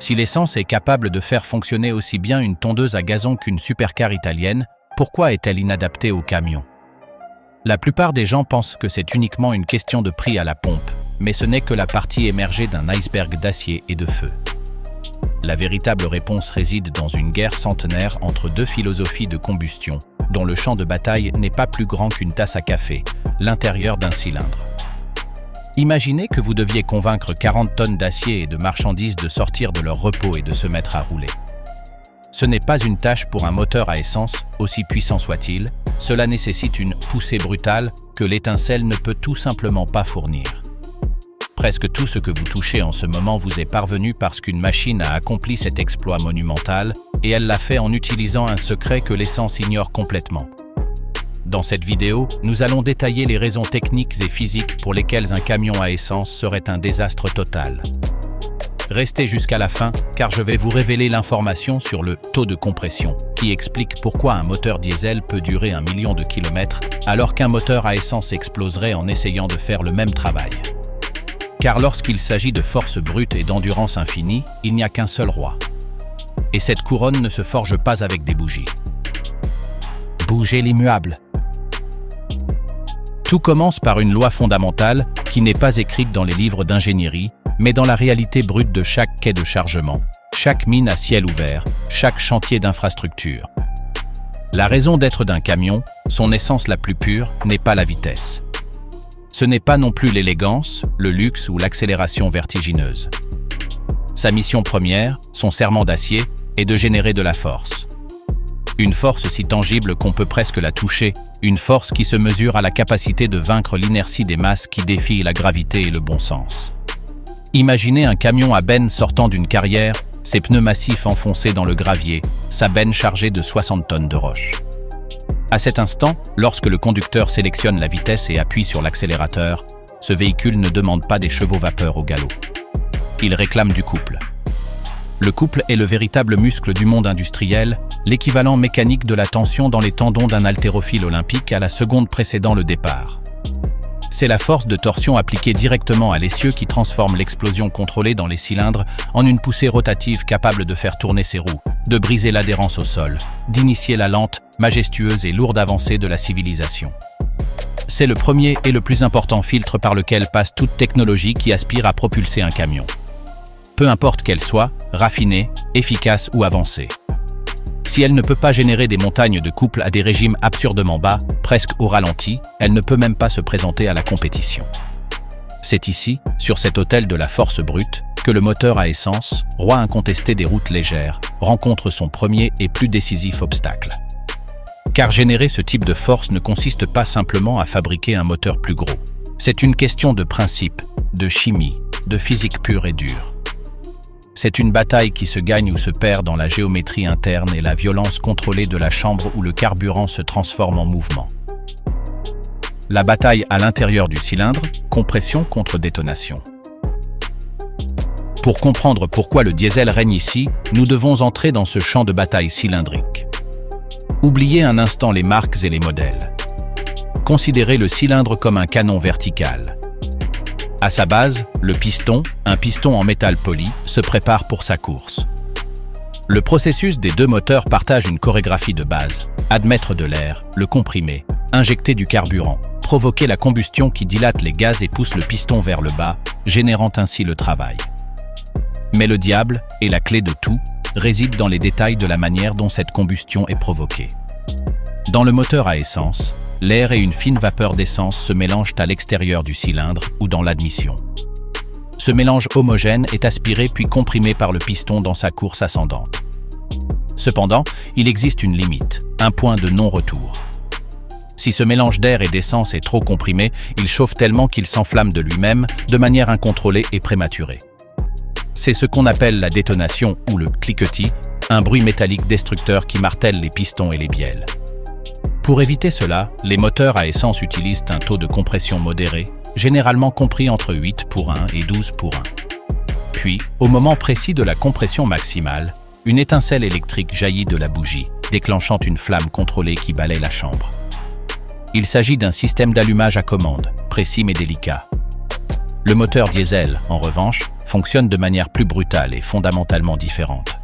Si l'essence est capable de faire fonctionner aussi bien une tondeuse à gazon qu'une supercar italienne, pourquoi est-elle inadaptée aux camions? La plupart des gens pensent que c'est uniquement une question de prix à la pompe, mais ce n'est que la partie émergée d'un iceberg d'acier et de feu. La véritable réponse réside dans une guerre centenaire entre deux philosophies de combustion, dont le champ de bataille n'est pas plus grand qu'une tasse à café, l'intérieur d'un cylindre. Imaginez que vous deviez convaincre 40 tonnes d'acier et de marchandises de sortir de leur repos et de se mettre à rouler. Ce n'est pas une tâche pour un moteur à essence, aussi puissant soit-il, cela nécessite une poussée brutale que l'étincelle ne peut tout simplement pas fournir. Presque tout ce que vous touchez en ce moment vous est parvenu parce qu'une machine a accompli cet exploit monumental et elle l'a fait en utilisant un secret que l'essence ignore complètement. Dans cette vidéo, nous allons détailler les raisons techniques et physiques pour lesquelles un camion à essence serait un désastre total. Restez jusqu'à la fin, car je vais vous révéler l'information sur le taux de compression, qui explique pourquoi un moteur diesel peut durer 1 million de kilomètres, alors qu'un moteur à essence exploserait en essayant de faire le même travail. Car lorsqu'il s'agit de force brute et d'endurance infinie, il n'y a qu'un seul roi. Et cette couronne ne se forge pas avec des bougies. Bougez l'immuable. Tout commence par une loi fondamentale qui n'est pas écrite dans les livres d'ingénierie, mais dans la réalité brute de chaque quai de chargement, chaque mine à ciel ouvert, chaque chantier d'infrastructure. La raison d'être d'un camion, son essence la plus pure, n'est pas la vitesse. Ce n'est pas non plus l'élégance, le luxe ou l'accélération vertigineuse. Sa mission première, son serment d'acier, est de générer de la force. Une force si tangible qu'on peut presque la toucher, une force qui se mesure à la capacité de vaincre l'inertie des masses qui défient la gravité et le bon sens. Imaginez un camion à benne sortant d'une carrière, ses pneus massifs enfoncés dans le gravier, sa benne chargée de 60 tonnes de roches. À cet instant, lorsque le conducteur sélectionne la vitesse et appuie sur l'accélérateur, ce véhicule ne demande pas des chevaux vapeur au galop. Il réclame du couple. Le couple est le véritable muscle du monde industriel, l'équivalent mécanique de la tension dans les tendons d'un haltérophile olympique à la seconde précédant le départ. C'est la force de torsion appliquée directement à l'essieu qui transforme l'explosion contrôlée dans les cylindres en une poussée rotative capable de faire tourner ses roues, de briser l'adhérence au sol, d'initier la lente, majestueuse et lourde avancée de la civilisation. C'est le premier et le plus important filtre par lequel passe toute technologie qui aspire à propulser un camion. Peu importe qu'elle soit, raffinée, efficace ou avancée. Si elle ne peut pas générer des montagnes de couple à des régimes absurdement bas, presque au ralenti, elle ne peut même pas se présenter à la compétition. C'est ici, sur cet autel de la force brute, que le moteur à essence, roi incontesté des routes légères, rencontre son premier et plus décisif obstacle. Car générer ce type de force ne consiste pas simplement à fabriquer un moteur plus gros. C'est une question de principe, de chimie, de physique pure et dure. C'est une bataille qui se gagne ou se perd dans la géométrie interne et la violence contrôlée de la chambre où le carburant se transforme en mouvement. La bataille à l'intérieur du cylindre, compression contre détonation. Pour comprendre pourquoi le diesel règne ici, nous devons entrer dans ce champ de bataille cylindrique. Oubliez un instant les marques et les modèles. Considérez le cylindre comme un canon vertical. À sa base, le piston, un piston en métal poli, se prépare pour sa course. Le processus des deux moteurs partage une chorégraphie de base. Admettre de l'air, le comprimer, injecter du carburant, provoquer la combustion qui dilate les gaz et pousse le piston vers le bas, générant ainsi le travail. Mais le diable, et la clé de tout, réside dans les détails de la manière dont cette combustion est provoquée. Dans le moteur à essence, l'air et une fine vapeur d'essence se mélangent à l'extérieur du cylindre ou dans l'admission. Ce mélange homogène est aspiré puis comprimé par le piston dans sa course ascendante. Cependant, il existe une limite, un point de non-retour. Si ce mélange d'air et d'essence est trop comprimé, il chauffe tellement qu'il s'enflamme de lui-même, de manière incontrôlée et prématurée. C'est ce qu'on appelle la détonation ou le cliquetis, un bruit métallique destructeur qui martèle les pistons et les bielles. Pour éviter cela, les moteurs à essence utilisent un taux de compression modéré, généralement compris entre 8:1 et 12:1. Puis, au moment précis de la compression maximale, une étincelle électrique jaillit de la bougie, déclenchant une flamme contrôlée qui balaie la chambre. Il s'agit d'un système d'allumage à commande, précis mais délicat. Le moteur diesel, en revanche, fonctionne de manière plus brutale et fondamentalement différente.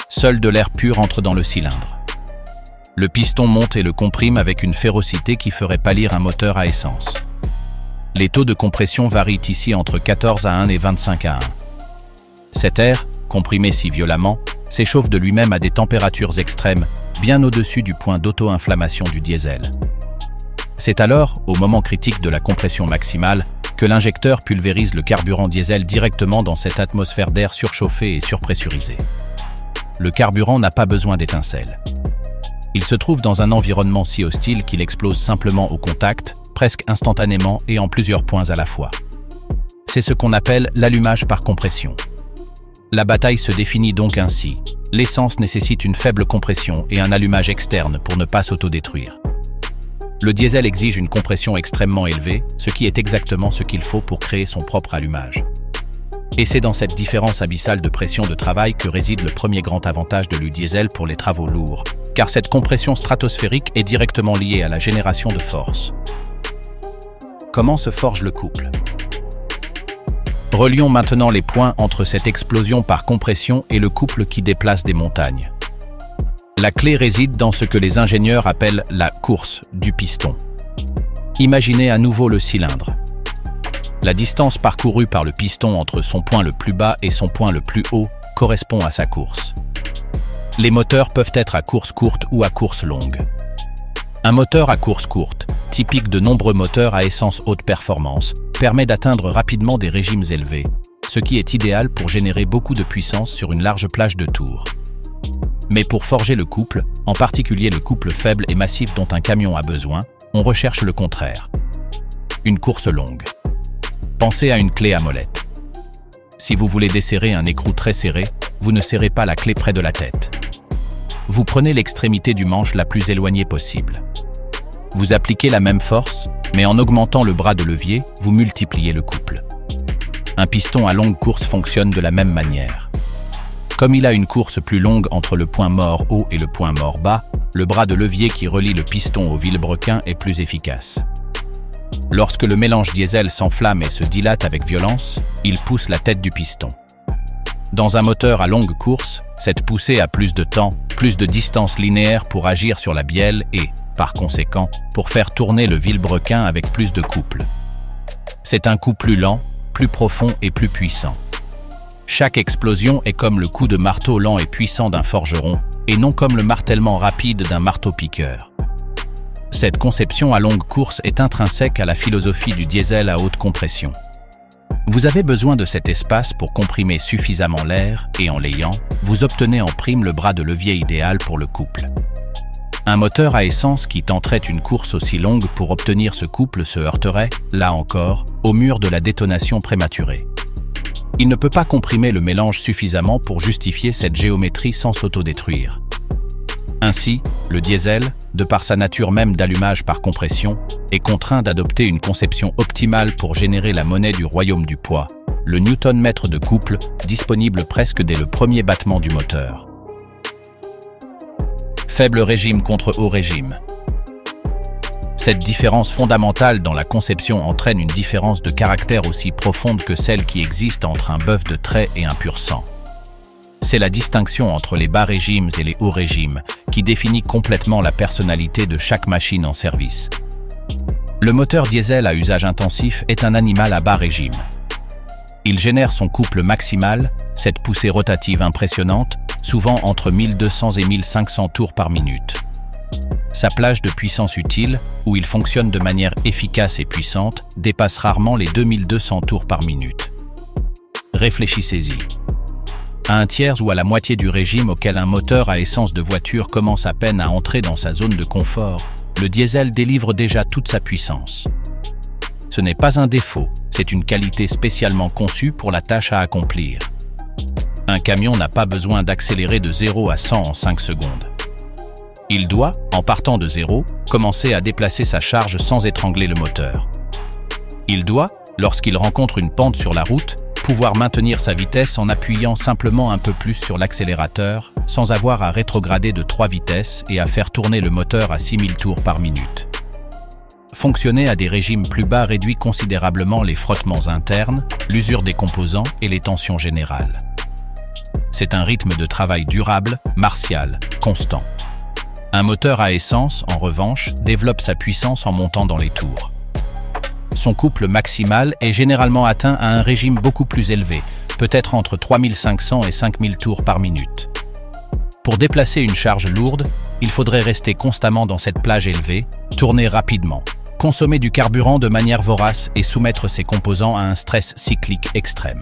Seul de l'air pur entre dans le cylindre. Le piston monte et le comprime avec une férocité qui ferait pâlir un moteur à essence. Les taux de compression varient ici entre 14 à 1 et 25 à 1. Cet air, comprimé si violemment, s'échauffe de lui-même à des températures extrêmes, bien au-dessus du point d'auto-inflammation du diesel. C'est alors, au moment critique de la compression maximale, que l'injecteur pulvérise le carburant diesel directement dans cette atmosphère d'air surchauffé et surpressurisé. Le carburant n'a pas besoin d'étincelles. Il se trouve dans un environnement si hostile qu'il explose simplement au contact, presque instantanément et en plusieurs points à la fois. C'est ce qu'on appelle l'allumage par compression. La bataille se définit donc ainsi. L'essence nécessite une faible compression et un allumage externe pour ne pas s'autodétruire. Le diesel exige une compression extrêmement élevée, ce qui est exactement ce qu'il faut pour créer son propre allumage. Et c'est dans cette différence abyssale de pression de travail que réside le premier grand avantage de l'U-diesel pour les travaux lourds, car cette compression stratosphérique est directement liée à la génération de force. Comment se forge le couple ? Relions maintenant les points entre cette explosion par compression et le couple qui déplace des montagnes. La clé réside dans ce que les ingénieurs appellent la course du piston. Imaginez à nouveau le cylindre. La distance parcourue par le piston entre son point le plus bas et son point le plus haut correspond à sa course. Les moteurs peuvent être à course courte ou à course longue. Un moteur à course courte, typique de nombreux moteurs à essence haute performance, permet d'atteindre rapidement des régimes élevés, ce qui est idéal pour générer beaucoup de puissance sur une large plage de tours. Mais pour forger le couple, en particulier le couple faible et massif dont un camion a besoin, on recherche le contraire. Une course longue. Pensez à une clé à molette. Si vous voulez desserrer un écrou très serré, vous ne serrez pas la clé près de la tête. Vous prenez l'extrémité du manche la plus éloignée possible. Vous appliquez la même force, mais en augmentant le bras de levier, vous multipliez le couple. Un piston à longue course fonctionne de la même manière. Comme il a une course plus longue entre le point mort haut et le point mort bas, le bras de levier qui relie le piston au vilebrequin est plus efficace. Lorsque le mélange diesel s'enflamme et se dilate avec violence, il pousse la tête du piston. Dans un moteur à longue course, cette poussée a plus de temps, plus de distance linéaire pour agir sur la bielle et, par conséquent, pour faire tourner le vilebrequin avec plus de couple. C'est un coup plus lent, plus profond et plus puissant. Chaque explosion est comme le coup de marteau lent et puissant d'un forgeron, et non comme le martèlement rapide d'un marteau-piqueur. Cette conception à longue course est intrinsèque à la philosophie du diesel à haute compression. Vous avez besoin de cet espace pour comprimer suffisamment l'air, et en l'ayant, vous obtenez en prime le bras de levier idéal pour le couple. Un moteur à essence qui tenterait une course aussi longue pour obtenir ce couple se heurterait, là encore, au mur de la détonation prématurée. Il ne peut pas comprimer le mélange suffisamment pour justifier cette géométrie sans s'autodétruire. Ainsi, le diesel, de par sa nature même d'allumage par compression, est contraint d'adopter une conception optimale pour générer la monnaie du royaume du poids, le newton-mètre de couple, disponible presque dès le premier battement du moteur. Faible régime contre haut régime. Cette différence fondamentale dans la conception entraîne une différence de caractère aussi profonde que celle qui existe entre un bœuf de trait et un pur sang. C'est la distinction entre les bas régimes et les hauts régimes qui définit complètement la personnalité de chaque machine en service. Le moteur diesel à usage intensif est un animal à bas régime. Il génère son couple maximal, cette poussée rotative impressionnante, souvent entre 1200 et 1500 tours par minute. Sa plage de puissance utile, où il fonctionne de manière efficace et puissante, dépasse rarement les 2200 tours par minute. Réfléchissez-y. À un tiers ou à la moitié du régime auquel un moteur à essence de voiture commence à peine à entrer dans sa zone de confort, le diesel délivre déjà toute sa puissance. Ce n'est pas un défaut, c'est une qualité spécialement conçue pour la tâche à accomplir. Un camion n'a pas besoin d'accélérer de 0 à 100 en 5 secondes. Il doit, en partant de 0, commencer à déplacer sa charge sans étrangler le moteur. Il doit, lorsqu'il rencontre une pente sur la route, pouvoir maintenir sa vitesse en appuyant simplement un peu plus sur l'accélérateur, sans avoir à rétrograder de 3 vitesses et à faire tourner le moteur à 6000 tours par minute. Fonctionner à des régimes plus bas réduit considérablement les frottements internes, l'usure des composants et les tensions générales. C'est un rythme de travail durable, martial, constant. Un moteur à essence, en revanche, développe sa puissance en montant dans les tours. Son couple maximal est généralement atteint à un régime beaucoup plus élevé, peut-être entre 3500 et 5000 tours par minute. Pour déplacer une charge lourde, il faudrait rester constamment dans cette plage élevée, tourner rapidement, consommer du carburant de manière vorace et soumettre ses composants à un stress cyclique extrême.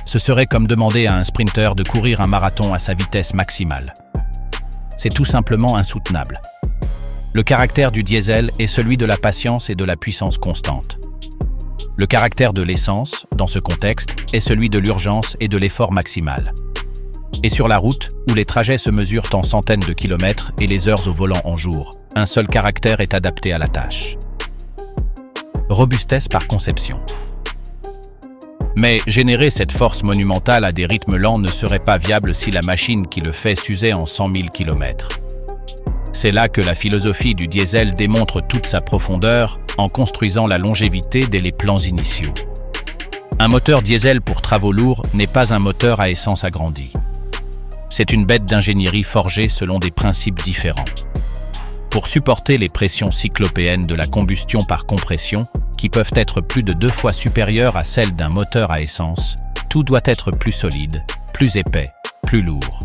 Ce serait comme demander à un sprinter de courir un marathon à sa vitesse maximale. C'est tout simplement insoutenable. Le caractère du diesel est celui de la patience et de la puissance constante. Le caractère de l'essence, dans ce contexte, est celui de l'urgence et de l'effort maximal. Et sur la route, où les trajets se mesurent en centaines de kilomètres et les heures au volant en jours, un seul caractère est adapté à la tâche. Robustesse par conception. Mais générer cette force monumentale à des rythmes lents ne serait pas viable si la machine qui le fait s'usait en 100 000 km. C'est là que la philosophie du diesel démontre toute sa profondeur en construisant la longévité dès les plans initiaux. Un moteur diesel pour travaux lourds n'est pas un moteur à essence agrandie. C'est une bête d'ingénierie forgée selon des principes différents. Pour supporter les pressions cyclopéennes de la combustion par compression, qui peuvent être plus de 2 fois supérieures à celles d'un moteur à essence, tout doit être plus solide, plus épais, plus lourd.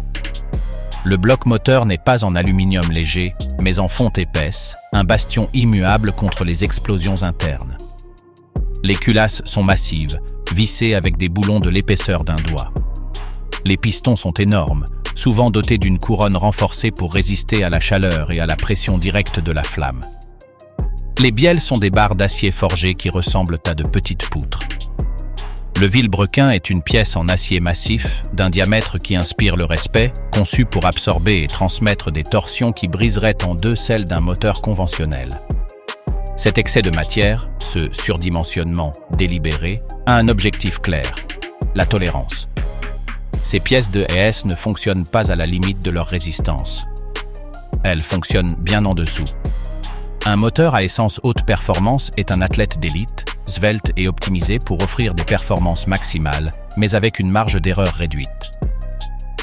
Le bloc moteur n'est pas en aluminium léger, mais en fonte épaisse, un bastion immuable contre les explosions internes. Les culasses sont massives, vissées avec des boulons de l'épaisseur d'un doigt. Les pistons sont énormes, souvent dotés d'une couronne renforcée pour résister à la chaleur et à la pression directe de la flamme. Les bielles sont des barres d'acier forgé qui ressemblent à de petites poutres. Le vilebrequin est une pièce en acier massif, d'un diamètre qui inspire le respect, conçue pour absorber et transmettre des torsions qui briseraient en deux celles d'un moteur conventionnel. Cet excès de matière, ce surdimensionnement délibéré, a un objectif clair, la tolérance. Ces pièces de ES ne fonctionnent pas à la limite de leur résistance. Elles fonctionnent bien en dessous. Un moteur à essence haute performance est un athlète d'élite, svelte et optimisé pour offrir des performances maximales, mais avec une marge d'erreur réduite.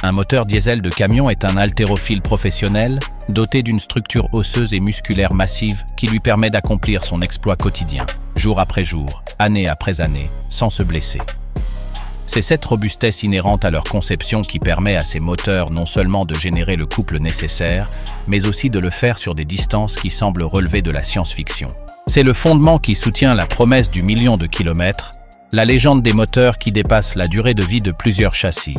Un moteur diesel de camion est un haltérophile professionnel, doté d'une structure osseuse et musculaire massive qui lui permet d'accomplir son exploit quotidien, jour après jour, année après année, sans se blesser. C'est cette robustesse inhérente à leur conception qui permet à ces moteurs non seulement de générer le couple nécessaire, mais aussi de le faire sur des distances qui semblent relever de la science-fiction. C'est le fondement qui soutient la promesse du million de kilomètres, la légende des moteurs qui dépassent la durée de vie de plusieurs châssis.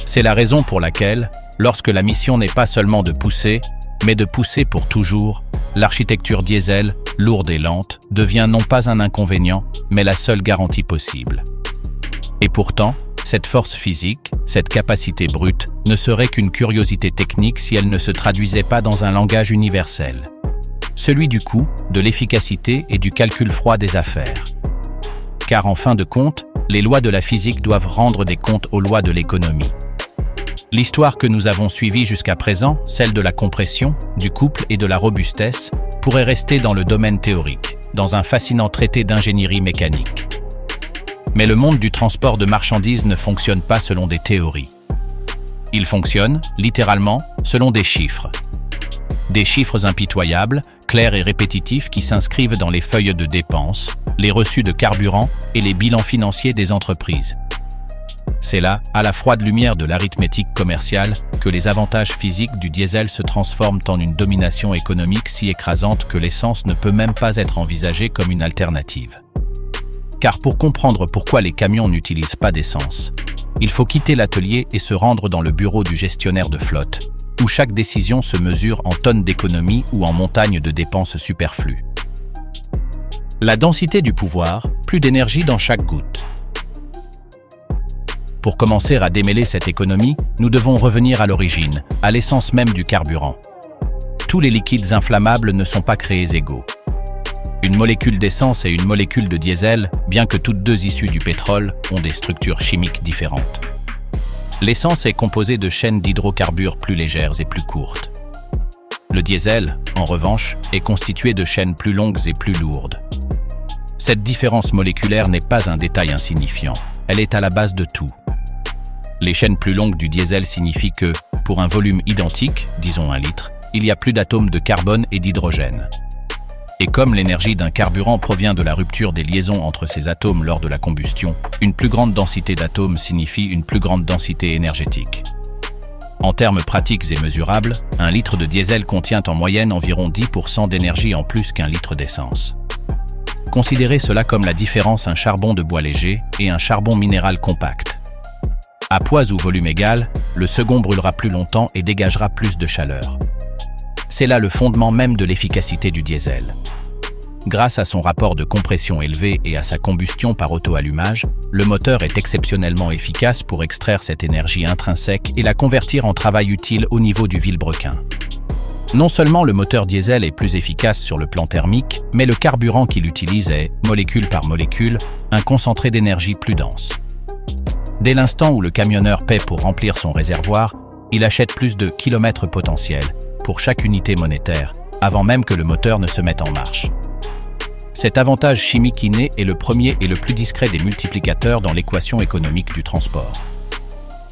C'est la raison pour laquelle, lorsque la mission n'est pas seulement de pousser, mais de pousser pour toujours, l'architecture diesel, lourde et lente, devient non pas un inconvénient, mais la seule garantie possible. Et pourtant, cette force physique, cette capacité brute, ne serait qu'une curiosité technique si elle ne se traduisait pas dans un langage universel. Celui du coût, de l'efficacité et du calcul froid des affaires. Car en fin de compte, les lois de la physique doivent rendre des comptes aux lois de l'économie. L'histoire que nous avons suivie jusqu'à présent, celle de la compression, du couple et de la robustesse, pourrait rester dans le domaine théorique, dans un fascinant traité d'ingénierie mécanique. Mais le monde du transport de marchandises ne fonctionne pas selon des théories. Il fonctionne, littéralement, selon des chiffres. Des chiffres impitoyables, clairs et répétitifs qui s'inscrivent dans les feuilles de dépenses, les reçus de carburant et les bilans financiers des entreprises. C'est là, à la froide lumière de l'arithmétique commerciale, que les avantages physiques du diesel se transforment en une domination économique si écrasante que l'essence ne peut même pas être envisagée comme une alternative. Car pour comprendre pourquoi les camions n'utilisent pas d'essence, il faut quitter l'atelier et se rendre dans le bureau du gestionnaire de flotte, où chaque décision se mesure en tonnes d'économie ou en montagnes de dépenses superflues. La densité du pouvoir, plus d'énergie dans chaque goutte. Pour commencer à démêler cette économie, nous devons revenir à l'origine, à l'essence même du carburant. Tous les liquides inflammables ne sont pas créés égaux. Une molécule d'essence et une molécule de diesel, bien que toutes deux issues du pétrole, ont des structures chimiques différentes. L'essence est composée de chaînes d'hydrocarbures plus légères et plus courtes. Le diesel, en revanche, est constitué de chaînes plus longues et plus lourdes. Cette différence moléculaire n'est pas un détail insignifiant, elle est à la base de tout. Les chaînes plus longues du diesel signifient que, pour un volume identique, disons 1 litre, il y a plus d'atomes de carbone et d'hydrogène. Et comme l'énergie d'un carburant provient de la rupture des liaisons entre ces atomes lors de la combustion, une plus grande densité d'atomes signifie une plus grande densité énergétique. En termes pratiques et mesurables, 1 litre de diesel contient en moyenne environ 10% d'énergie en plus qu'un litre d'essence. Considérez cela comme la différence un charbon de bois léger et un charbon minéral compact. À poids ou volume égal, le second brûlera plus longtemps et dégagera plus de chaleur. C'est là le fondement même de l'efficacité du diesel. Grâce à son rapport de compression élevé et à sa combustion par auto-allumage, le moteur est exceptionnellement efficace pour extraire cette énergie intrinsèque et la convertir en travail utile au niveau du vilebrequin. Non seulement le moteur diesel est plus efficace sur le plan thermique, mais le carburant qu'il utilise est, molécule par molécule, un concentré d'énergie plus dense. Dès l'instant où le camionneur paie pour remplir son réservoir, il achète plus de kilomètres potentiels pour chaque unité monétaire, avant même que le moteur ne se mette en marche. Cet avantage chimique inné est le premier et le plus discret des multiplicateurs dans l'équation économique du transport.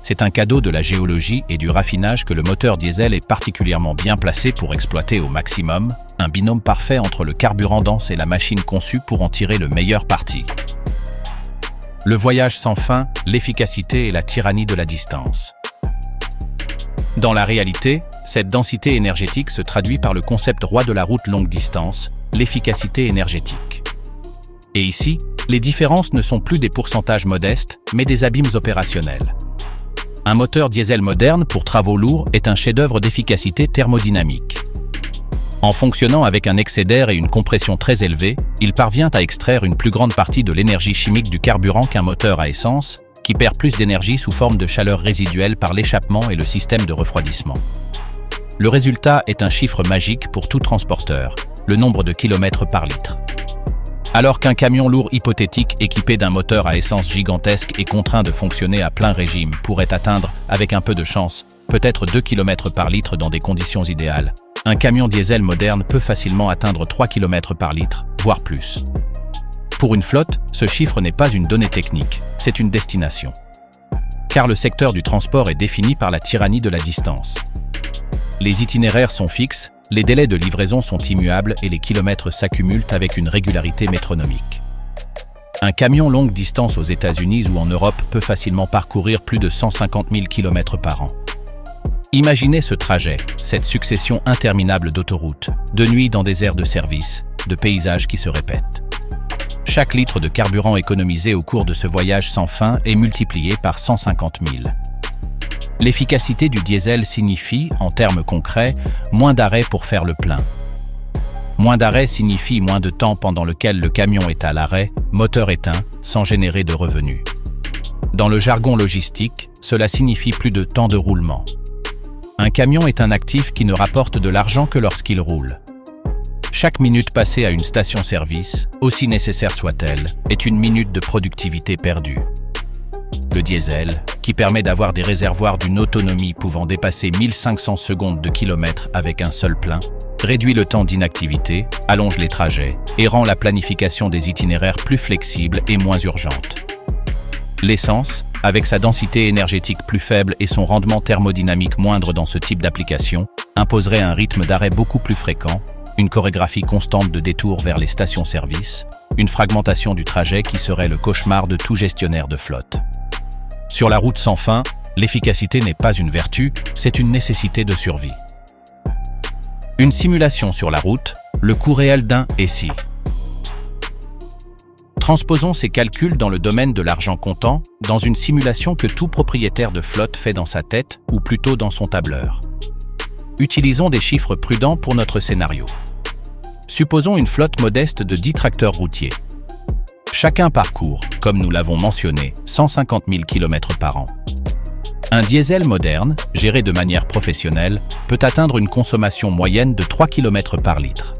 C'est un cadeau de la géologie et du raffinage que le moteur diesel est particulièrement bien placé pour exploiter au maximum, un binôme parfait entre le carburant dense et la machine conçue pour en tirer le meilleur parti. Le voyage sans fin, l'efficacité et la tyrannie de la distance. Dans la réalité, cette densité énergétique se traduit par le concept roi de la route longue distance, l'efficacité énergétique. Et ici, les différences ne sont plus des pourcentages modestes, mais des abîmes opérationnels. Un moteur diesel moderne pour travaux lourds est un chef-d'œuvre d'efficacité thermodynamique. En fonctionnant avec un excès d'air et une compression très élevée, il parvient à extraire une plus grande partie de l'énergie chimique du carburant qu'un moteur à essence, qui perd plus d'énergie sous forme de chaleur résiduelle par l'échappement et le système de refroidissement. Le résultat est un chiffre magique pour tout transporteur, le nombre de kilomètres par litre. Alors qu'un camion lourd hypothétique équipé d'un moteur à essence gigantesque et contraint de fonctionner à plein régime pourrait atteindre, avec un peu de chance, peut-être 2 km par litre dans des conditions idéales, un camion diesel moderne peut facilement atteindre 3 km par litre, voire plus. Pour une flotte, ce chiffre n'est pas une donnée technique, c'est une destination. Car le secteur du transport est défini par la tyrannie de la distance. Les itinéraires sont fixes, les délais de livraison sont immuables et les kilomètres s'accumulent avec une régularité métronomique. Un camion longue distance aux États-Unis ou en Europe peut facilement parcourir plus de 150 000 km par an. Imaginez ce trajet, cette succession interminable d'autoroutes, de nuit dans des aires de service, de paysages qui se répètent. Chaque litre de carburant économisé au cours de ce voyage sans fin est multiplié par 150 000. L'efficacité du diesel signifie, en termes concrets, moins d'arrêts pour faire le plein. Moins d'arrêts signifie moins de temps pendant lequel le camion est à l'arrêt, moteur éteint, sans générer de revenus. Dans le jargon logistique, cela signifie plus de temps de roulement. Un camion est un actif qui ne rapporte de l'argent que lorsqu'il roule. Chaque minute passée à une station-service, aussi nécessaire soit-elle, est une minute de productivité perdue. Le diesel, qui permet d'avoir des réservoirs d'une autonomie pouvant dépasser 1500 secondes de kilomètre avec un seul plein, réduit le temps d'inactivité, allonge les trajets et rend la planification des itinéraires plus flexible et moins urgente. L'essence, avec sa densité énergétique plus faible et son rendement thermodynamique moindre dans ce type d'application, imposerait un rythme d'arrêt beaucoup plus fréquent, une chorégraphie constante de détours vers les stations-service, une fragmentation du trajet qui serait le cauchemar de tout gestionnaire de flotte. Sur la route sans fin, l'efficacité n'est pas une vertu, c'est une nécessité de survie. Une simulation sur la route, le coût réel d'un « et si ». Transposons ces calculs dans le domaine de l'argent comptant, dans une simulation que tout propriétaire de flotte fait dans sa tête, ou plutôt dans son tableur. Utilisons des chiffres prudents pour notre scénario. Supposons une flotte modeste de 10 tracteurs routiers. Chacun parcourt, comme nous l'avons mentionné, 150 000 km par an. Un diesel moderne, géré de manière professionnelle, peut atteindre une consommation moyenne de 3 km par litre.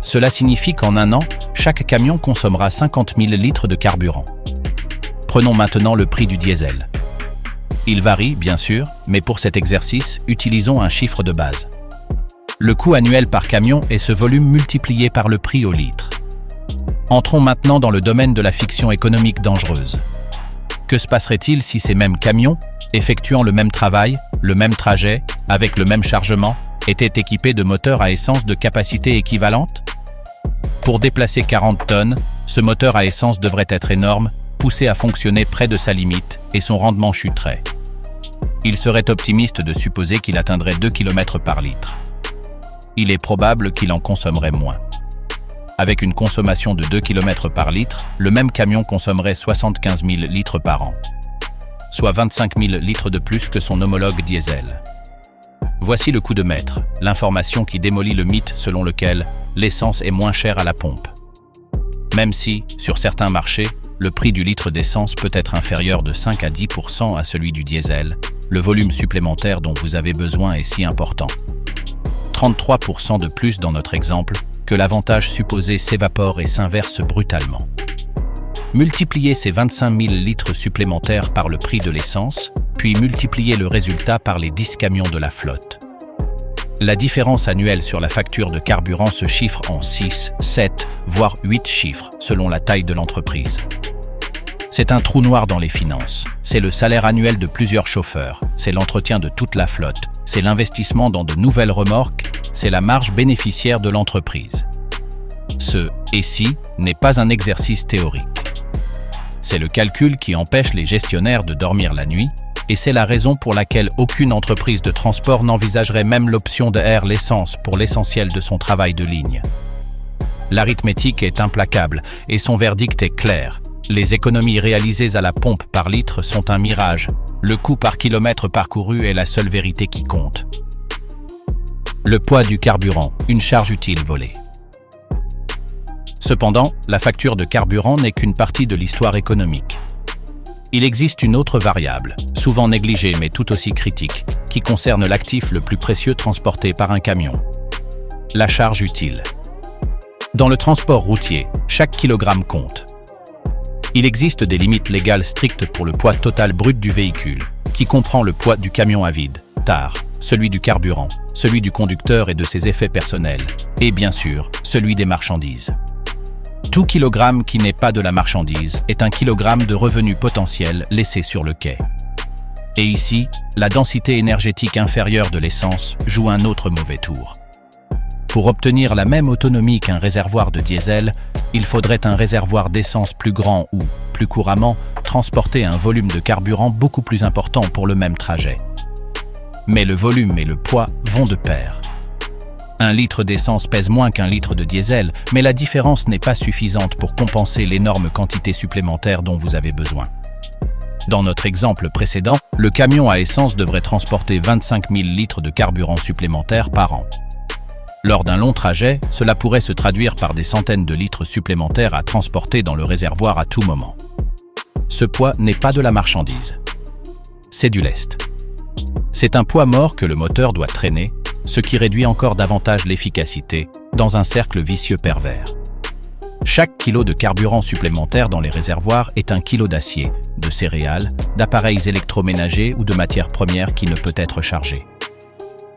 Cela signifie qu'en un an, chaque camion consommera 50 000 litres de carburant. Prenons maintenant le prix du diesel. Il varie, bien sûr, mais pour cet exercice, utilisons un chiffre de base. Le coût annuel par camion est ce volume multiplié par le prix au litre. Entrons maintenant dans le domaine de la fiction économique dangereuse. Que se passerait-il si ces mêmes camions, effectuant le même travail, le même trajet, avec le même chargement, étaient équipés de moteurs à essence de capacité équivalente? Pour déplacer 40 tonnes, ce moteur à essence devrait être énorme, poussé à fonctionner près de sa limite, et son rendement chuterait. Il serait optimiste de supposer qu'il atteindrait 2 km par litre. Il est probable qu'il en consommerait moins. Avec une consommation de 2 km par litre, le même camion consommerait 75 000 litres par an, soit 25 000 litres de plus que son homologue diesel. Voici le coup de maître, l'information qui démolit le mythe selon lequel l'essence est moins chère à la pompe. Même si, sur certains marchés, le prix du litre d'essence peut être inférieur de 5 à 10% à celui du diesel, le volume supplémentaire dont vous avez besoin est si important. 33% de plus dans notre exemple, que l'avantage supposé s'évapore et s'inverse brutalement. Multipliez ces 25 000 litres supplémentaires par le prix de l'essence, puis multipliez le résultat par les 10 camions de la flotte. La différence annuelle sur la facture de carburant se chiffre en 6, 7, voire 8 chiffres, selon la taille de l'entreprise. C'est un trou noir dans les finances. C'est le salaire annuel de plusieurs chauffeurs, c'est l'entretien de toute la flotte, c'est l'investissement dans de nouvelles remorques, c'est la marge bénéficiaire de l'entreprise. Ce « et si » n'est pas un exercice théorique. C'est le calcul qui empêche les gestionnaires de dormir la nuit, et c'est la raison pour laquelle aucune entreprise de transport n'envisagerait même l'option de R l'essence pour l'essentiel de son travail de ligne. L'arithmétique est implacable, et son verdict est clair. Les économies réalisées à la pompe par litre sont un mirage. Le coût par kilomètre parcouru est la seule vérité qui compte. Le poids du carburant, une charge utile volée. Cependant, la facture de carburant n'est qu'une partie de l'histoire économique. Il existe une autre variable, souvent négligée mais tout aussi critique, qui concerne l'actif le plus précieux transporté par un camion. La charge utile. Dans le transport routier, chaque kilogramme compte. Il existe des limites légales strictes pour le poids total brut du véhicule, qui comprend le poids du camion à vide, TAR, celui du carburant, celui du conducteur et de ses effets personnels, et bien sûr, celui des marchandises. Tout kilogramme qui n'est pas de la marchandise est un kilogramme de revenu potentiel laissé sur le quai. Et ici, la densité énergétique inférieure de l'essence joue un autre mauvais tour. Pour obtenir la même autonomie qu'un réservoir de diesel, il faudrait un réservoir d'essence plus grand ou, plus couramment, transporter un volume de carburant beaucoup plus important pour le même trajet. Mais le volume et le poids vont de pair. Un litre d'essence pèse moins qu'un litre de diesel, mais la différence n'est pas suffisante pour compenser l'énorme quantité supplémentaire dont vous avez besoin. Dans notre exemple précédent, le camion à essence devrait transporter 25 000 litres de carburant supplémentaire par an. Lors d'un long trajet, cela pourrait se traduire par des centaines de litres supplémentaires à transporter dans le réservoir à tout moment. Ce poids n'est pas de la marchandise. C'est du lest. C'est un poids mort que le moteur doit traîner, ce qui réduit encore davantage l'efficacité, dans un cercle vicieux pervers. Chaque kilo de carburant supplémentaire dans les réservoirs est un kilo d'acier, de céréales, d'appareils électroménagers ou de matières premières qui ne peut être chargé.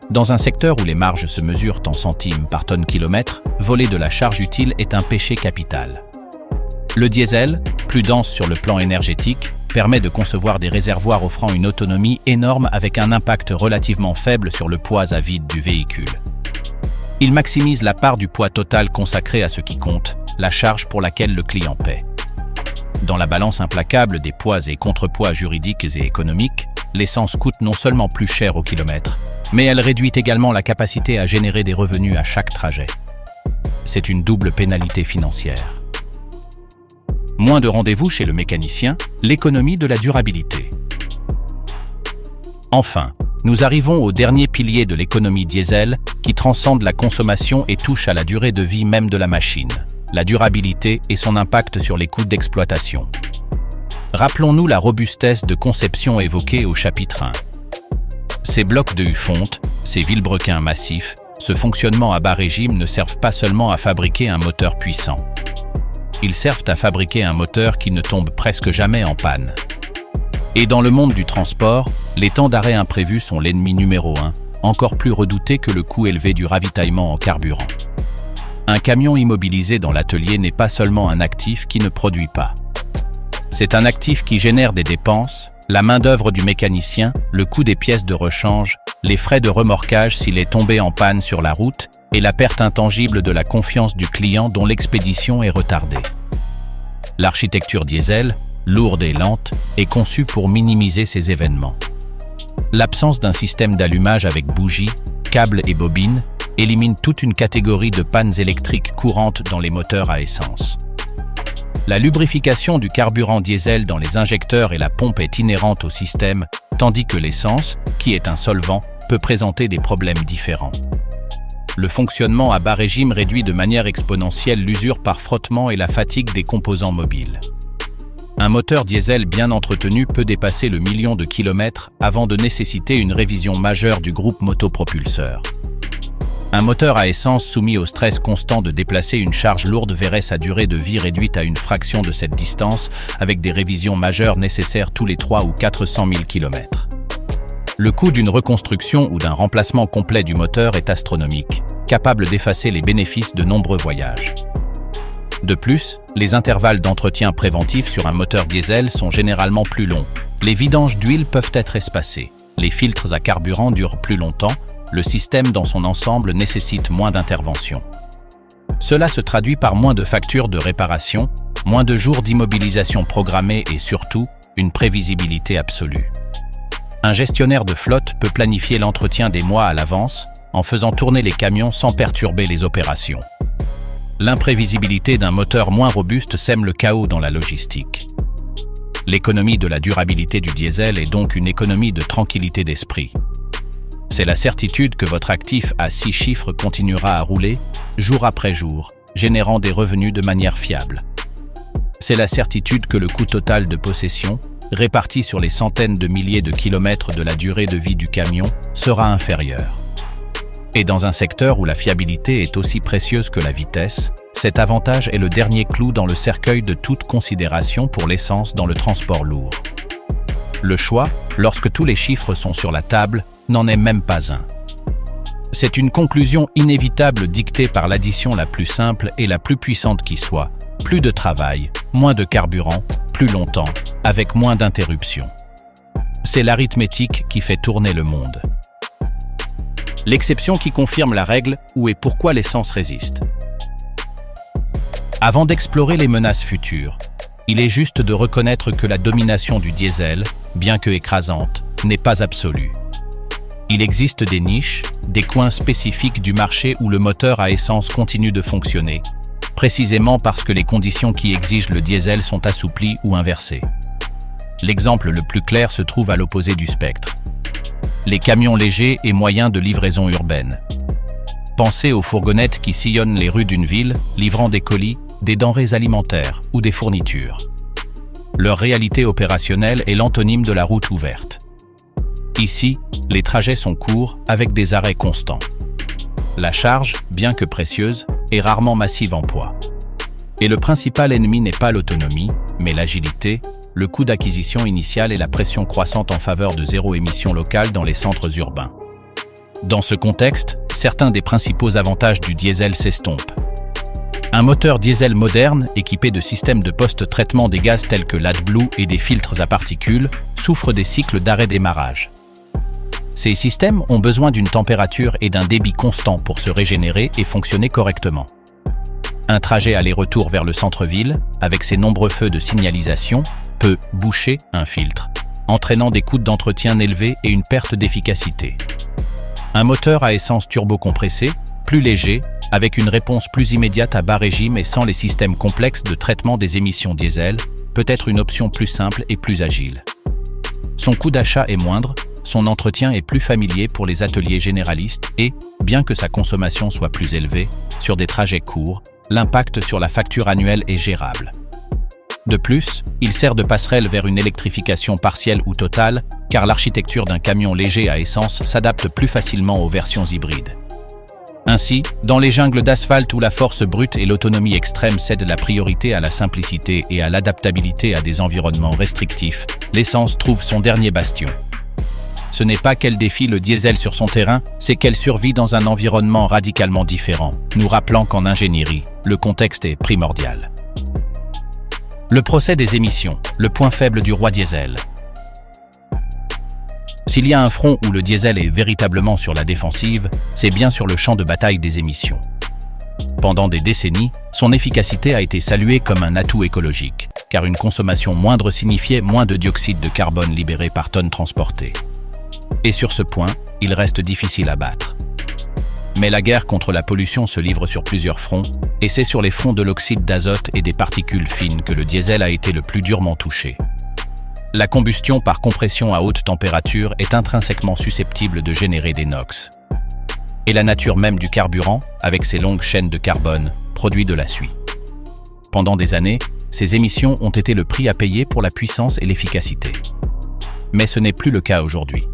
Dans un secteur où les marges se mesurent en centimes par tonne-kilomètre, voler de la charge utile est un péché capital. Le diesel, plus dense sur le plan énergétique, permet de concevoir des réservoirs offrant une autonomie énorme avec un impact relativement faible sur le poids à vide du véhicule. Il maximise la part du poids total consacré à ce qui compte, la charge pour laquelle le client paie. Dans la balance implacable des poids et contrepoids juridiques et économiques, l'essence coûte non seulement plus cher au kilomètre, mais elle réduit également la capacité à générer des revenus à chaque trajet. C'est une double pénalité financière. Moins de rendez-vous chez le mécanicien, l'économie de la durabilité. Enfin, nous arrivons au dernier pilier de l'économie diesel qui transcende la consommation et touche à la durée de vie même de la machine, la durabilité et son impact sur les coûts d'exploitation. Rappelons-nous la robustesse de conception évoquée au chapitre 1. Ces blocs de fonte, ces vilebrequins massifs, ce fonctionnement à bas régime ne servent pas seulement à fabriquer un moteur puissant. Ils servent à fabriquer un moteur qui ne tombe presque jamais en panne. Et dans le monde du transport, les temps d'arrêt imprévus sont l'ennemi numéro 1, encore plus redouté que le coût élevé du ravitaillement en carburant. Un camion immobilisé dans l'atelier n'est pas seulement un actif qui ne produit pas. C'est un actif qui génère des dépenses, la main-d'œuvre du mécanicien, le coût des pièces de rechange, les frais de remorquage s'il est tombé en panne sur la route et la perte intangible de la confiance du client dont l'expédition est retardée. L'architecture diesel, lourde et lente, est conçue pour minimiser ces événements. L'absence d'un système d'allumage avec bougies, câbles et bobines élimine toute une catégorie de pannes électriques courantes dans les moteurs à essence. La lubrification du carburant diesel dans les injecteurs et la pompe est inhérente au système, tandis que l'essence, qui est un solvant, peut présenter des problèmes différents. Le fonctionnement à bas régime réduit de manière exponentielle l'usure par frottement et la fatigue des composants mobiles. Un moteur diesel bien entretenu peut dépasser le million de kilomètres avant de nécessiter une révision majeure du groupe motopropulseur. Un moteur à essence soumis au stress constant de déplacer une charge lourde verrait sa durée de vie réduite à une fraction de cette distance, avec des révisions majeures nécessaires tous les 300 ou 400 000 km. Le coût d'une reconstruction ou d'un remplacement complet du moteur est astronomique, capable d'effacer les bénéfices de nombreux voyages. De plus, les intervalles d'entretien préventif sur un moteur diesel sont généralement plus longs. Les vidanges d'huile peuvent être espacées. Les filtres à carburant durent plus longtemps. Le système dans son ensemble nécessite moins d'intervention. Cela se traduit par moins de factures de réparation, moins de jours d'immobilisation programmée et surtout, une prévisibilité absolue. Un gestionnaire de flotte peut planifier l'entretien des mois à l'avance en faisant tourner les camions sans perturber les opérations. L'imprévisibilité d'un moteur moins robuste sème le chaos dans la logistique. L'économie de la durabilité du diesel est donc une économie de tranquillité d'esprit. C'est la certitude que votre actif à 6 chiffres continuera à rouler, jour après jour, générant des revenus de manière fiable. C'est la certitude que le coût total de possession, réparti sur les centaines de milliers de kilomètres de la durée de vie du camion, sera inférieur. Et dans un secteur où la fiabilité est aussi précieuse que la vitesse, cet avantage est le dernier clou dans le cercueil de toute considération pour l'essence dans le transport lourd. Le choix, lorsque tous les chiffres sont sur la table, n'en est même pas un. C'est une conclusion inévitable dictée par l'addition la plus simple et la plus puissante qui soit. Plus de travail, moins de carburant, plus longtemps, avec moins d'interruptions. C'est l'arithmétique qui fait tourner le monde. L'exception qui confirme la règle, où et pourquoi l'essence résiste. Avant d'explorer les menaces futures, il est juste de reconnaître que la domination du diesel, bien que écrasante, n'est pas absolue. Il existe des niches, des coins spécifiques du marché où le moteur à essence continue de fonctionner, précisément parce que les conditions qui exigent le diesel sont assouplies ou inversées. L'exemple le plus clair se trouve à l'opposé du spectre. Les camions légers et moyens de livraison urbaine. Pensez aux fourgonnettes qui sillonnent les rues d'une ville, livrant des colis, des denrées alimentaires ou des fournitures. Leur réalité opérationnelle est l'antonyme de la route ouverte. Ici, les trajets sont courts avec des arrêts constants. La charge, bien que précieuse, est rarement massive en poids. Et le principal ennemi n'est pas l'autonomie, mais l'agilité, le coût d'acquisition initial et la pression croissante en faveur de zéro émission locale dans les centres urbains. Dans ce contexte, certains des principaux avantages du diesel s'estompent. Un moteur diesel moderne, équipé de systèmes de post-traitement des gaz tels que l'AdBlue et des filtres à particules, souffre des cycles d'arrêt-démarrage. Ces systèmes ont besoin d'une température et d'un débit constant pour se régénérer et fonctionner correctement. Un trajet aller-retour vers le centre-ville, avec ses nombreux feux de signalisation, peut boucher un filtre, entraînant des coûts d'entretien élevés et une perte d'efficacité. Un moteur à essence turbocompressée, plus léger, avec une réponse plus immédiate à bas régime et sans les systèmes complexes de traitement des émissions diesel, peut être une option plus simple et plus agile. Son coût d'achat est moindre, son entretien est plus familier pour les ateliers généralistes et, bien que sa consommation soit plus élevée, sur des trajets courts, l'impact sur la facture annuelle est gérable. De plus, il sert de passerelle vers une électrification partielle ou totale, car l'architecture d'un camion léger à essence s'adapte plus facilement aux versions hybrides. Ainsi, dans les jungles d'asphalte où la force brute et l'autonomie extrême cèdent la priorité à la simplicité et à l'adaptabilité à des environnements restrictifs, l'essence trouve son dernier bastion. Ce n'est pas qu'elle défie le diesel sur son terrain, c'est qu'elle survit dans un environnement radicalement différent, nous rappelant qu'en ingénierie, le contexte est primordial. Le procès des émissions, le point faible du roi diesel. S'il y a un front où le diesel est véritablement sur la défensive, c'est bien sur le champ de bataille des émissions. Pendant des décennies, son efficacité a été saluée comme un atout écologique, car une consommation moindre signifiait moins de dioxyde de carbone libéré par tonne transportée. Et sur ce point, il reste difficile à battre. Mais la guerre contre la pollution se livre sur plusieurs fronts, et c'est sur les fronts de l'oxyde d'azote et des particules fines que le diesel a été le plus durement touché. La combustion par compression à haute température est intrinsèquement susceptible de générer des NOx. Et la nature même du carburant, avec ses longues chaînes de carbone, produit de la suie. Pendant des années, ces émissions ont été le prix à payer pour la puissance et l'efficacité. Mais ce n'est plus le cas aujourd'hui.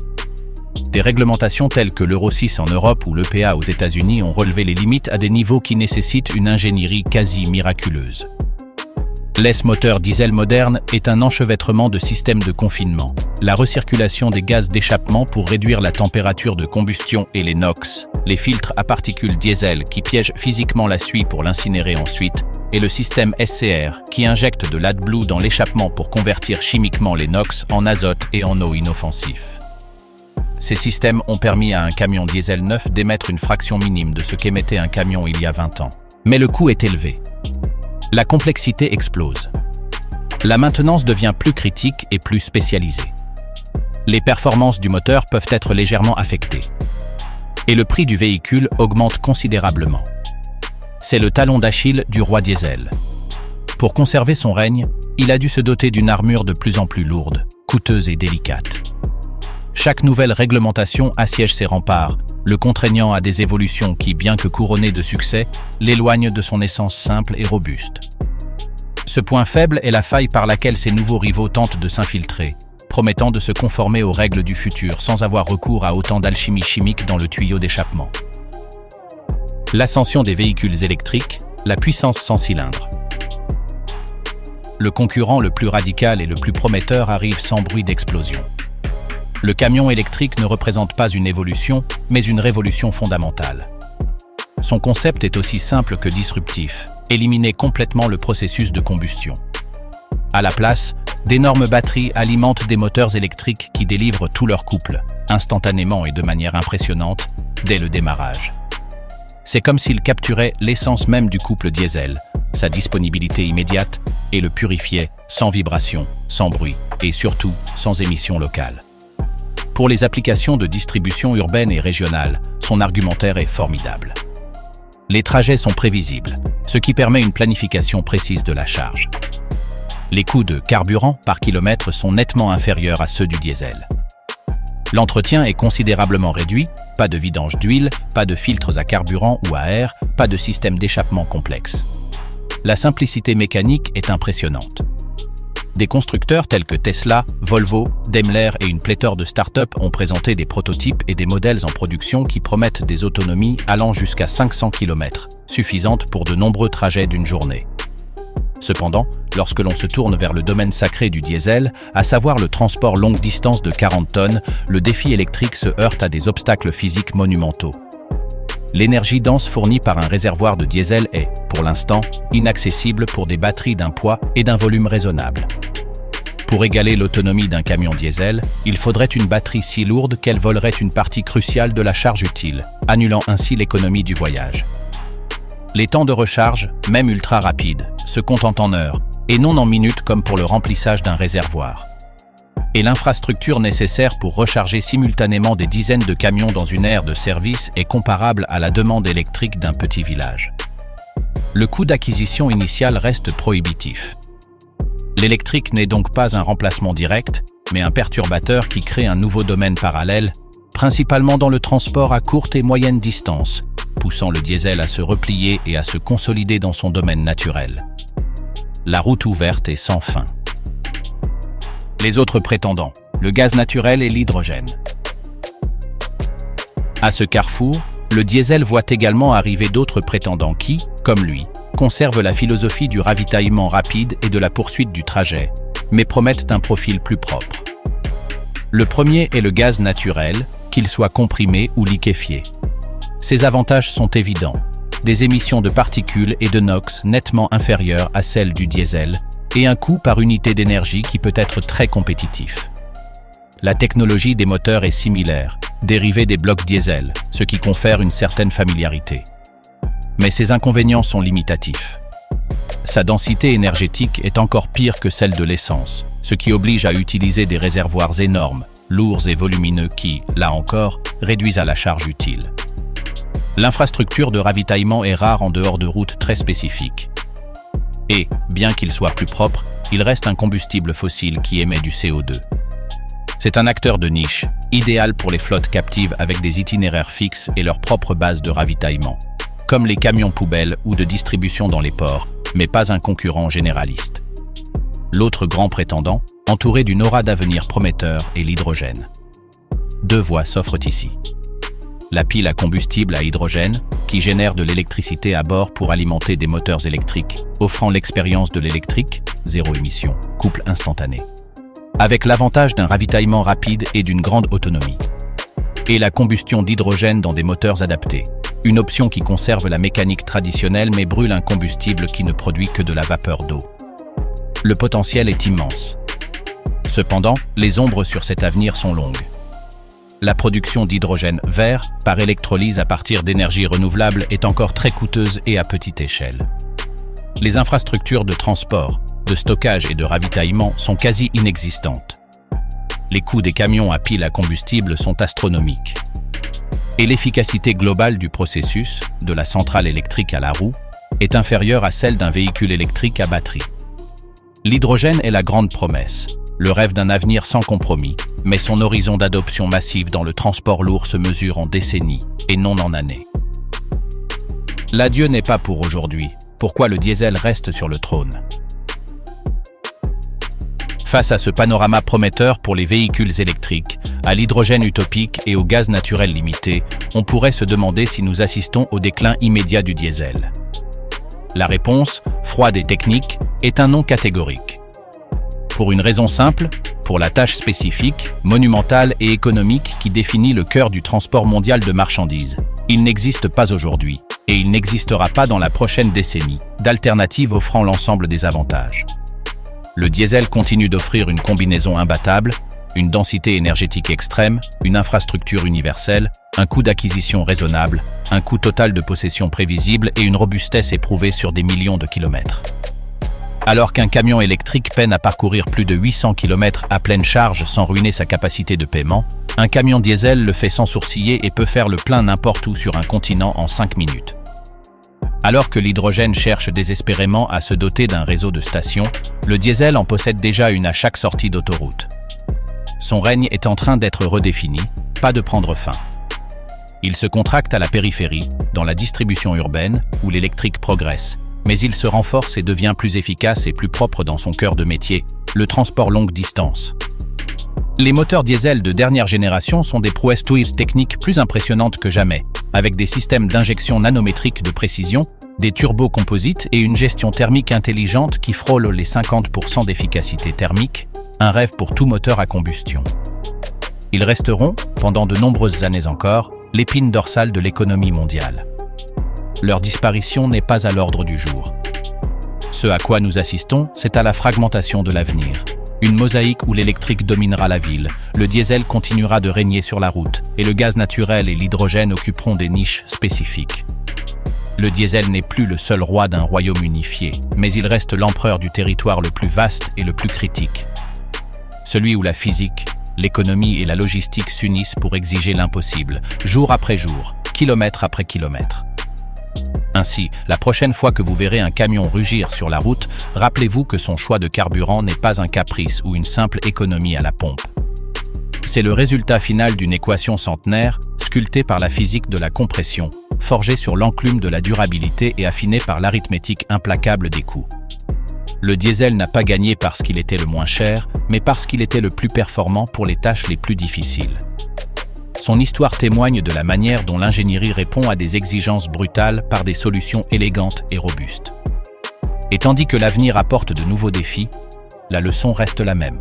Des réglementations telles que l'Euro 6 en Europe ou l'EPA aux États-Unis ont relevé les limites à des niveaux qui nécessitent une ingénierie quasi miraculeuse. L'S-moteur diesel moderne est un enchevêtrement de systèmes de confinement, la recirculation des gaz d'échappement pour réduire la température de combustion et les NOx, les filtres à particules diesel qui piègent physiquement la suie pour l'incinérer ensuite, et le système SCR qui injecte de l'AdBlue dans l'échappement pour convertir chimiquement les NOx en azote et en eau inoffensifs. Ces systèmes ont permis à un camion diesel neuf d'émettre une fraction minime de ce qu'émettait un camion il y a 20 ans. Mais le coût est élevé. La complexité explose. La maintenance devient plus critique et plus spécialisée. Les performances du moteur peuvent être légèrement affectées. Et le prix du véhicule augmente considérablement. C'est le talon d'Achille du roi diesel. Pour conserver son règne, il a dû se doter d'une armure de plus en plus lourde, coûteuse et délicate. Chaque nouvelle réglementation assiège ses remparts, le contraignant à des évolutions qui, bien que couronnées de succès, l'éloignent de son essence simple et robuste. Ce point faible est la faille par laquelle ces nouveaux rivaux tentent de s'infiltrer, promettant de se conformer aux règles du futur sans avoir recours à autant d'alchimie chimique dans le tuyau d'échappement. L'ascension des véhicules électriques, la puissance sans cylindre. Le concurrent le plus radical et le plus prometteur arrive sans bruit d'explosion. Le camion électrique ne représente pas une évolution, mais une révolution fondamentale. Son concept est aussi simple que disruptif, éliminer complètement le processus de combustion. À la place, d'énormes batteries alimentent des moteurs électriques qui délivrent tout leur couple, instantanément et de manière impressionnante, dès le démarrage. C'est comme s'ils capturaient l'essence même du couple diesel, sa disponibilité immédiate, et le purifiaient sans vibration, sans bruit, et surtout sans émission locale. Pour les applications de distribution urbaine et régionale, son argumentaire est formidable. Les trajets sont prévisibles, ce qui permet une planification précise de la charge. Les coûts de carburant par kilomètre sont nettement inférieurs à ceux du diesel. L'entretien est considérablement réduit, pas de vidange d'huile, pas de filtres à carburant ou à air, pas de système d'échappement complexe. La simplicité mécanique est impressionnante. Des constructeurs tels que Tesla, Volvo, Daimler et une pléthore de start-up ont présenté des prototypes et des modèles en production qui promettent des autonomies allant jusqu'à 500 km, suffisantes pour de nombreux trajets d'une journée. Cependant, lorsque l'on se tourne vers le domaine sacré du diesel, à savoir le transport longue distance de 40 tonnes, le défi électrique se heurte à des obstacles physiques monumentaux. L'énergie dense fournie par un réservoir de diesel est, pour l'instant, inaccessible pour des batteries d'un poids et d'un volume raisonnable. Pour égaler l'autonomie d'un camion diesel, il faudrait une batterie si lourde qu'elle volerait une partie cruciale de la charge utile, annulant ainsi l'économie du voyage. Les temps de recharge, même ultra rapides, se comptent en heures, et non en minutes comme pour le remplissage d'un réservoir. Et l'infrastructure nécessaire pour recharger simultanément des dizaines de camions dans une aire de service est comparable à la demande électrique d'un petit village. Le coût d'acquisition initial reste prohibitif. L'électrique n'est donc pas un remplacement direct, mais un perturbateur qui crée un nouveau domaine parallèle, principalement dans le transport à courte et moyenne distance, poussant le diesel à se replier et à se consolider dans son domaine naturel. La route ouverte est sans fin. Les autres prétendants, le gaz naturel et l'hydrogène. À ce carrefour, le diesel voit également arriver d'autres prétendants qui, comme lui, conservent la philosophie du ravitaillement rapide et de la poursuite du trajet, mais promettent un profil plus propre. Le premier est le gaz naturel, qu'il soit comprimé ou liquéfié. Ses avantages sont évidents. Des émissions de particules et de NOx nettement inférieures à celles du diesel et un coût par unité d'énergie qui peut être très compétitif. La technologie des moteurs est similaire, dérivée des blocs diesel, ce qui confère une certaine familiarité. Mais ses inconvénients sont limitatifs. Sa densité énergétique est encore pire que celle de l'essence, ce qui oblige à utiliser des réservoirs énormes, lourds et volumineux qui, là encore, réduisent à la charge utile. L'infrastructure de ravitaillement est rare en dehors de routes très spécifiques. Et, bien qu'il soit plus propre, il reste un combustible fossile qui émet du CO2. C'est un acteur de niche, idéal pour les flottes captives avec des itinéraires fixes et leur propre base de ravitaillement, comme les camions poubelles ou de distribution dans les ports, mais pas un concurrent généraliste. L'autre grand prétendant, entouré d'une aura d'avenir prometteur, est l'hydrogène. Deux voies s'offrent ici. La pile à combustible à hydrogène, qui génère de l'électricité à bord pour alimenter des moteurs électriques, offrant l'expérience de l'électrique, zéro émission, couple instantané, avec l'avantage d'un ravitaillement rapide et d'une grande autonomie. Et la combustion d'hydrogène dans des moteurs adaptés, une option qui conserve la mécanique traditionnelle mais brûle un combustible qui ne produit que de la vapeur d'eau. Le potentiel est immense. Cependant, les ombres sur cet avenir sont longues. La production d'hydrogène vert, par électrolyse à partir d'énergies renouvelables, est encore très coûteuse et à petite échelle. Les infrastructures de transport, de stockage et de ravitaillement sont quasi inexistantes. Les coûts des camions à pile à combustible sont astronomiques. Et l'efficacité globale du processus, de la centrale électrique à la roue, est inférieure à celle d'un véhicule électrique à batterie. L'hydrogène est la grande promesse, le rêve d'un avenir sans compromis, mais son horizon d'adoption massive dans le transport lourd se mesure en décennies et non en années. L'adieu n'est pas pour aujourd'hui, pourquoi le diesel reste sur le trône. Face à ce panorama prometteur pour les véhicules électriques, à l'hydrogène utopique et au gaz naturel limité, on pourrait se demander si nous assistons au déclin immédiat du diesel. La réponse, froide et technique, est un non catégorique. Pour une raison simple, pour la tâche spécifique, monumentale et économique qui définit le cœur du transport mondial de marchandises. Il n'existe pas aujourd'hui, et il n'existera pas dans la prochaine décennie, d'alternative offrant l'ensemble des avantages. Le diesel continue d'offrir une combinaison imbattable, une densité énergétique extrême, une infrastructure universelle, un coût d'acquisition raisonnable, un coût total de possession prévisible et une robustesse éprouvée sur des millions de kilomètres. Alors qu'un camion électrique peine à parcourir plus de 800 km à pleine charge sans ruiner sa capacité de paiement, un camion diesel le fait sans sourciller et peut faire le plein n'importe où sur un continent en 5 minutes. Alors que l'hydrogène cherche désespérément à se doter d'un réseau de stations, le diesel en possède déjà une à chaque sortie d'autoroute. Son règne est en train d'être redéfini, pas de prendre fin. Il se contracte à la périphérie, dans la distribution urbaine, où l'électrique progresse, mais il se renforce et devient plus efficace et plus propre dans son cœur de métier, le transport longue distance. Les moteurs diesel de dernière génération sont des prouesses techniques plus impressionnantes que jamais, avec des systèmes d'injection nanométriques de précision, des turbos composites et une gestion thermique intelligente qui frôle les 50% d'efficacité thermique, un rêve pour tout moteur à combustion. Ils resteront, pendant de nombreuses années encore, l'épine dorsale de l'économie mondiale. Leur disparition n'est pas à l'ordre du jour. Ce à quoi nous assistons, c'est à la fragmentation de l'avenir. Une mosaïque où l'électrique dominera la ville, le diesel continuera de régner sur la route, et le gaz naturel et l'hydrogène occuperont des niches spécifiques. Le diesel n'est plus le seul roi d'un royaume unifié, mais il reste l'empereur du territoire le plus vaste et le plus critique. Celui où la physique, l'économie et la logistique s'unissent pour exiger l'impossible, jour après jour, kilomètre après kilomètre. Ainsi, la prochaine fois que vous verrez un camion rugir sur la route, rappelez-vous que son choix de carburant n'est pas un caprice ou une simple économie à la pompe. C'est le résultat final d'une équation centenaire, sculptée par la physique de la compression, forgée sur l'enclume de la durabilité et affinée par l'arithmétique implacable des coûts. Le diesel n'a pas gagné parce qu'il était le moins cher, mais parce qu'il était le plus performant pour les tâches les plus difficiles. Son histoire témoigne de la manière dont l'ingénierie répond à des exigences brutales par des solutions élégantes et robustes. Et tandis que l'avenir apporte de nouveaux défis, la leçon reste la même.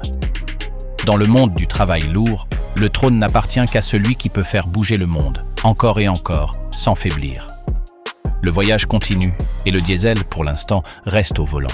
Dans le monde du travail lourd, le trône n'appartient qu'à celui qui peut faire bouger le monde, encore et encore, sans faiblir. Le voyage continue, et le diesel, pour l'instant, reste au volant.